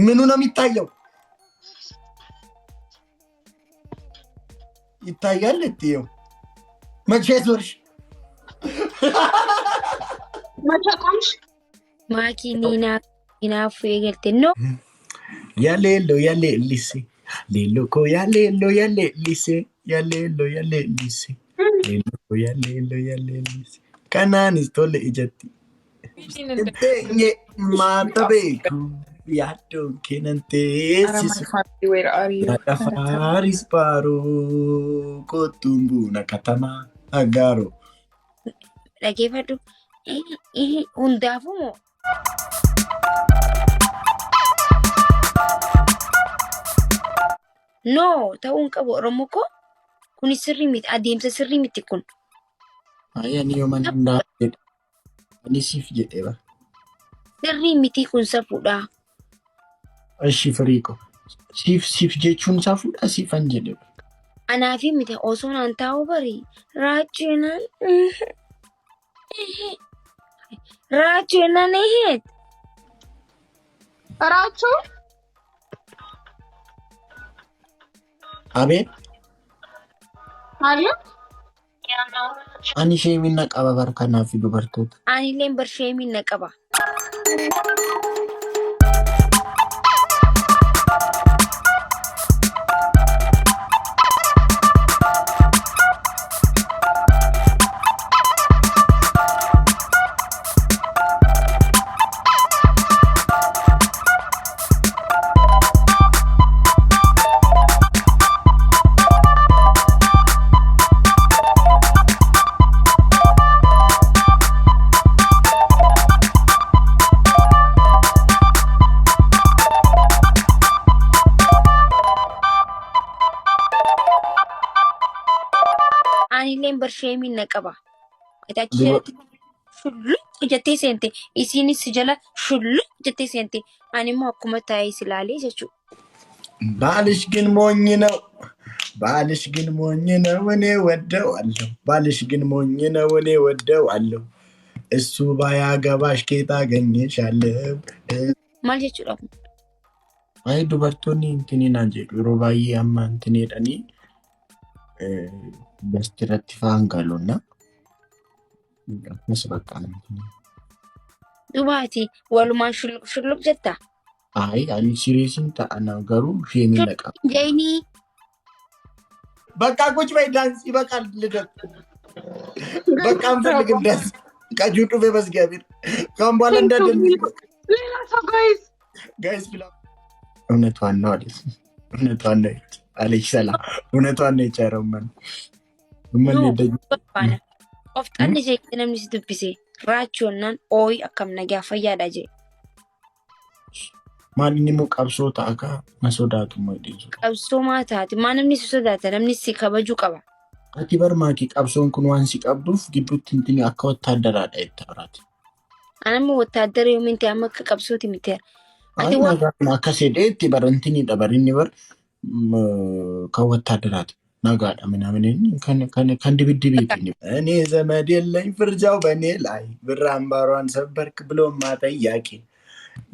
ምኑ ነው የሚታየው? ይታያል እትየው መቼ ዞርሽ? መቼ ቆምሽ? ማኪኒና ኢናፉ የገልተኖ ያሌሎ ሊሴ ሌሎ ኮ ያሌሎ ሊሴ ያሌሎ ሊሴ ሌሎ ሊሴ ከናኒስ ቶለ ኢጀቲ እንቴ ማተቤኩ ያዶን ኬነንቴሲስ ያዳፋሪስ ባሮ ኮቱምቡ ነከተማ አጋሮ ለጌፈዱ ይሄ ሁንዳፉሞ ኖ ta'uun qabu Oromoo ko kuni sirrii miti adeemsa sirrii miti kun. Ayani yoo mana hundaa jedhe ani siif jedhe ba. Sirrii miti kun safuudha. Ashi firiiko siif jechuun safuudha siifan jedhe. Anaafi miti osoo naan taa'u bari raachuunaan eheet. rachuu Abeen Halloo ani sheemina qaba barkanaa fi dubartoota. Anilleen bar sheemina qaba. Anilleen bar sheemina qaba. Itachi shulluq jettee seente isinis jala shulluq jettee seente animo akkuma taa'ee silaalee jechuudha. ባልሽ ግን ሞኝ ነው ባልሽ ግን ሞኝ ነው እኔ ወደዋለሁ ባልሽ ግን ሞኝ ነው እኔ ወደዋለሁ እሱ ባያገባሽ ኬት አገኘሻለሁ Maal jechuudha kun? አይ dubartoonni intiniin jedhu yeroo baay'ee amma intiniidhani bastirratti faangaloonna akkas bakka Dubaati walumaan shulluq jetta. አይ ani ሲሪየስን ta'ana garuu sheemina qaba Jayni በቃ ቁጭ በይ ዳንስ ይበቃል ልደት በቃ አንፈልግም ዳንስ ቀጁ ጡፌ በዝጋቢር ካም በኋላ እንደደን ሌላ ሰው ጋይስ ብላ እውነቷን ነው አለች ሰላም እውነቷን ነው የቻረው ምን እንደኝ oftaan jee namni si dubbise raachuunaan ooyi akkam nagaa fayyaadha jee. Maali moo qabsoo ta'a masodaatu mo'edhiisu. Qabsoo maa taati maa namni si sodaata namni si kabajuu qaba. Ati barmaaki qabsoon kun waan si qabduuf gidduutti intini akka wattaadaraadha itti haraati. Anammoo wattaadara yoo minti amma akka qabsooti miteera. Ati waan akka sedheetti barantini dhabarinni bar kan wattaadaraati. Nagaadha ምናምን kan dibiddibiiti እኔ ዘመድ የለኝ ፍርጃው በኔ ላይ ብር አምባሯን ሰበርክ ብሎማ ጠያቂ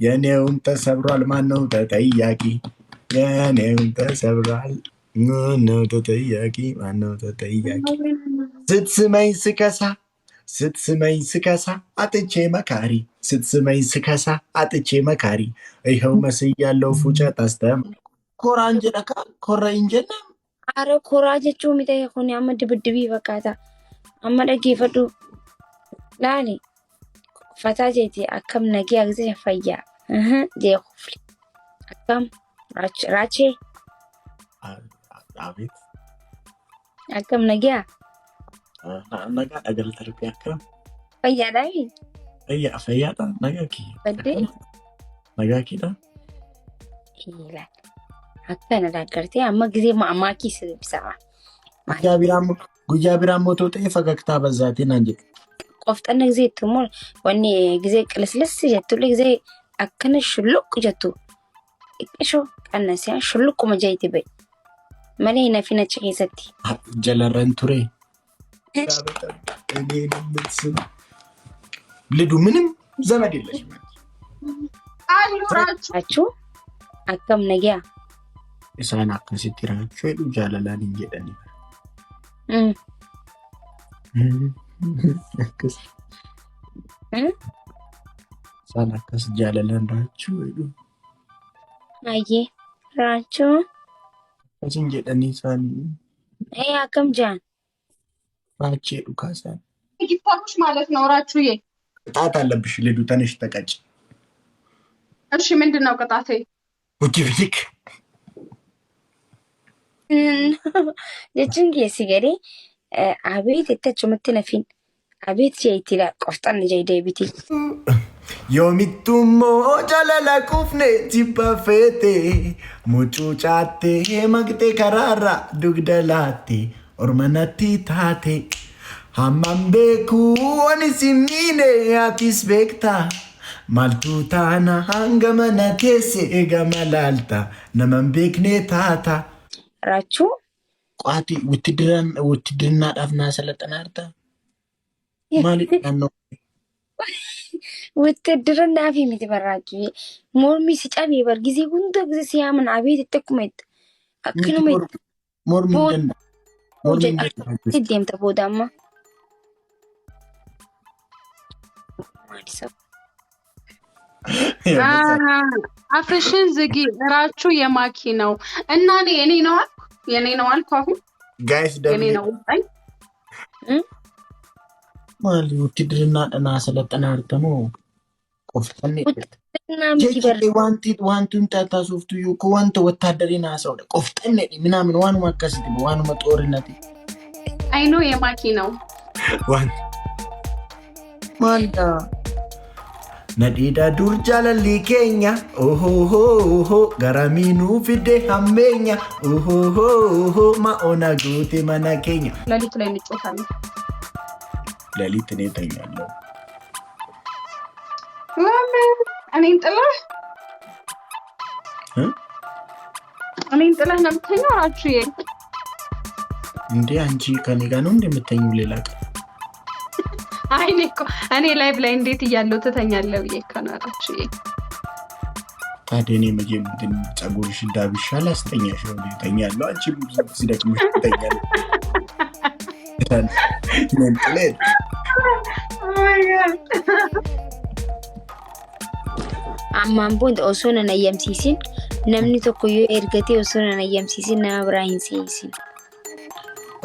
የኔውን ተሰብሯል ማነው ተጠያቂ የኔውን ተሰብሯል ማነው ተጠያቂ ስትስመኝ ስከሳ አጥቼ መካሪ ይኸው መስያለው ፉጨት አስተም ኮራንጀ ደካ ኮራንጀና Aara koraa jechuun miti kun amma dibiddibii fakkaata. Amma dhaggeeffadhu laali fataa jeeti akkam nagee agarsiisa fayyaa. Jee kufli akkam raachee akkam nagee nagaa dhagalta rupi akkam fayyaadhaafi fayyaadha nagaa kiyya baddee nagaa kidha ilaali. Akkana daggartee amma gisee maki sirbisaa. Guyyaa biraan mootuu ta'e fagaktaa bazzaatiin naan jedhu. Qofxanna gisee ittummoo wanni gisee qilislis jettullee gisee akkana shulluq jettu. Iqishoo qannasee shulluquma jayti ba'i. Malee nafi nachi keessatti. Jalarran ture. Lidu ምንም ዘመድ የለሽም Rachuu akkam nagaa. Isaan akkasitti raachuu jedhu jaalalaan hin jedhani. Akkas. Isaan akkas jaalalaan raachuu jedhu. Ayyee raachuu. Akkasin jedhanii isaanii. Akkam jaan. Raachee jedhu kaasaan. ጊታሮች ማለት ነው ራቹዬ። ቅጣት አለብሽ ልዱ ተነሽ ተቀጭ። እሺ ምንድነው ቅጣቴ? ውጪ ፊክ jechuun keessi gadee abeet itti achumatti nafin abeet jeetti la qoftan jee deebiti. Yoomittummoo jaalala kufne jibba feete mucuucaatte maqxee karaarra dugda laatte ormanatti taate hammam beeku ani simmiine atis beekta maltu taana hanga mana teesse gama laalta naman beekne taata. Rachuu Qaati wuttidinaadhaaf naa salaxanaarta maaliif naannoo wuttidinaa fi miti barraachuu mormi si cabee bargisii hunda gisee si yaaman abeet itti akkuma itti akkanuma itti mormi danda'a deemta booda amma. አፍሽን ዝጊ ራቹ የማኪ ነው እና የኔ ነው አልኩ አሁን ጋይስ የኔ ነው ማሊ ውትድርና ሰለጠናርተሞ ቆፍጠኔ ዋንቱን ታታሶፍቱ ዩ ከዋንተ ወታደሪና ሰው ቆፍጠኔ ምናምን ዋኑ ማከስት ዋኑ መጦርነት አይኖ የማኪ ነው ዋን ማንዳ Nadida dur jaalalli keenya ohoho garamiinuu fide hammeenya ohoho ma'oona guute mana keenya. ሌሊት ላይ እንጮታለን። ሌሊት እኔ እተኛለሁ። እኔን ጥለህ ነው የምትተኛው ራቹዬ? እንዴ አንቺ ከኔ ጋር ነው እንደምትተኙ ሌላ ቀን? አይ እኔ ላይቭ ላይ እንዴት እያለው ትተኛለህ ብዬ ከናራችሁ ታዲያ እኔ መጀመሪያ ጸጉርሽ ዳብሻል አስተኛሽ ነው እተኛለሁ። አንቺ ሲደክምሽ ትተኛለሽ። ምን ጥለት ammaan booda osoo nan ayyamsiisin namni tokko yoo ergatee osoo nan ayyamsiisin nama biraa hin seensin.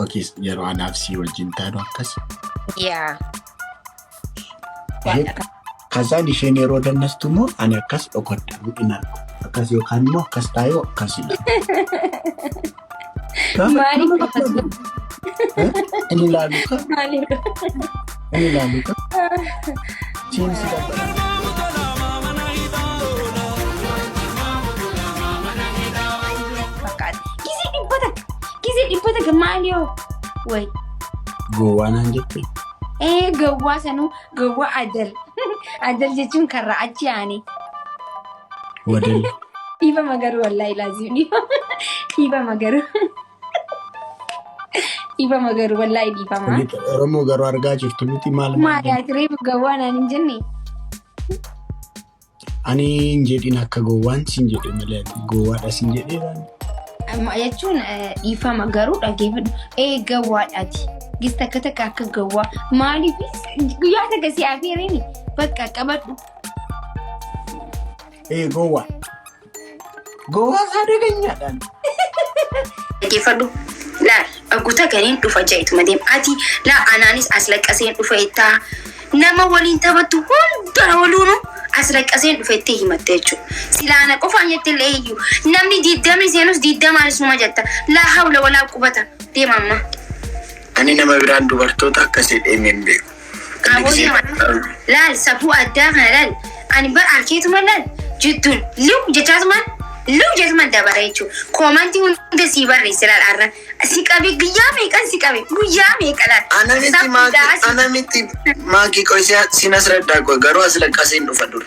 Okay, yeroo anaaf si wajjin taanu akkas. Yaa. Kasaan isheen yeroo dannastu immoo ani akkas dhokodha budhinaan akkas yookaan immoo akkas taayoo akkasidha. Maaliif inni ilaalu ka? maaliif Inni ilaalu ka? Seensi dabala. Kisi dhibbata gamaaliyoo way. Gowwaa naan jettee? Gowwaa sanuu gowwaa adal jechuun karraa achi yaani. Wadal. Dhiiba magaruu wallaahi laazim dhiiba magaruu. Dhiiba magaruu wallaahi dhiifama. Oromoo garuu argaa jirtu miti maal? Maaliyaati reefu gowwaa naan hin jenne. Ani hin jedhin akka gowwaan sin jedhe malee gowwaadha sin jedhee. Jechuun dhiifama garuu dhageeffadhu. Gowwaadhaati. Gista akka gowwaa maaliif guyyaa takka si afeereni bakka qabadhu. Gowwaa. Gowwaa saadaganyadhaan. Dhageeffadhu. Laal agguuta ganiin dhufa jaayituma deem. Ati laa anaanis as laqqaseen dhufa ittaa nama waliin taphattu hunda waluunu as laqqaseen dhufa ittee himatte jechuudha. Silaana qofaan jettee illee iyyuu namni 20 seenus 20 anisuma jetta. Laa hawla walaa qubata deemamma. Ani nama biraan dubartoota akkasii deemeen beeku. Laal safuu addaa kana laal ani bar arkeetuma laal jettuun liu jechuun dabara jechuudha. Koomantii hunda sii barreesse laal arra si qabe guyyaa meeqan si qabe guyyaa meeqa laal. Anamitti maakii qoysaa sinas raddaa qoy garuu as laqqaseen dhufa dura.